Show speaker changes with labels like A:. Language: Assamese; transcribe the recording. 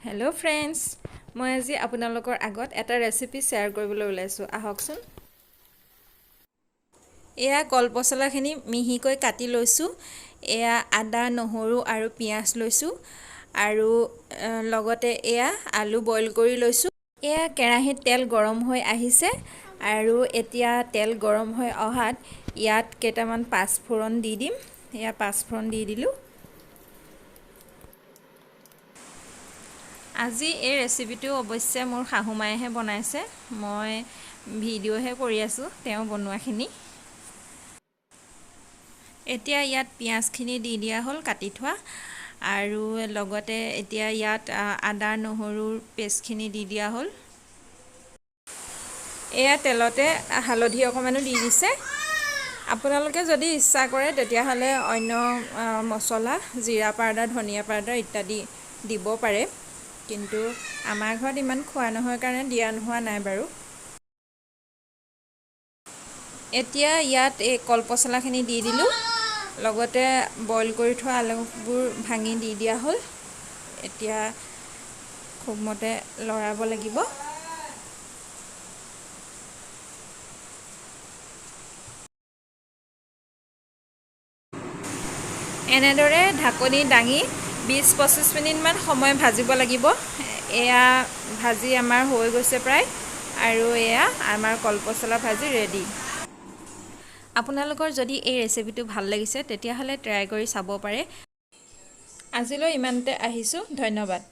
A: হেল্ল' ফ্ৰেণ্ডছ, মই আজি আপোনালোকৰ আগত এটা ৰেচিপি শ্বেয়াৰ কৰিবলৈ ওলাইছোঁ। আহকচোন। এয়া কলপচলাখিনি মিহিকৈ কাটি লৈছোঁ। এয়া আদা, নহৰু আৰু পিঁয়াজ লৈছোঁ আৰু লগতে এয়া আলু বইল কৰি লৈছোঁ। এয়া কেৰাহীত তেল গৰম হৈ আহিছে আৰু এতিয়া তেল গৰম হৈ অহাত ইয়াত কেইটামান পাঁচফোৰণ দি দিম। এয়া পাঁচফোৰণ দি দিলোঁ। আজি এই ৰেচিপিটো অৱশ্যে মোৰ শাহুমায়েহে বনাইছে, মই ভিডিঅ'হে কৰি আছোঁ তেওঁ বনোৱাখিনি। এতিয়া ইয়াত পিঁয়াজখিনি দি দিয়া হ'ল কাটি থোৱা, আৰু লগতে এতিয়া ইয়াত আদা নহৰুৰ পেষ্টখিনি দি দিয়া হ'ল। এয়া তেলতে হালধি অকণমানো দি দিছে। আপোনালোকে যদি ইচ্ছা কৰে তেতিয়াহ'লে অন্য মছলা, জিৰা পাউডাৰ, ধনিয়া পাউডাৰ ইত্যাদি দিব পাৰে, কিন্তু আমাৰ ঘৰত ইমান খোৱা নহয় কাৰণে দিয়া হোৱা নাই বাৰু। এতিয়া ইয়াত এই কলপচলাখিনি দি দিলোঁ, লগতে বইল কৰি থোৱা আলুবোৰ ভাঙি দি দিয়া হ'ল। এতিয়া খুব মতে লৰাব লাগিব। এনেদৰে ঢাকনি দাঙি 20-25 মিনিটমান সময় ভাজিব লাগিব। এয়া ভাজি আমাৰ হৈ গৈছে প্ৰায়, আৰু এয়া আমাৰ কলপচলা ভাজি ৰেডি। আপোনালোকৰ যদি এই ৰেচিপিটো ভাল লাগিছে তেতিয়াহ'লে ট্ৰাই কৰি চাব পাৰে। আজিলৈ ইমানতে আহিছোঁ। ধন্যবাদ।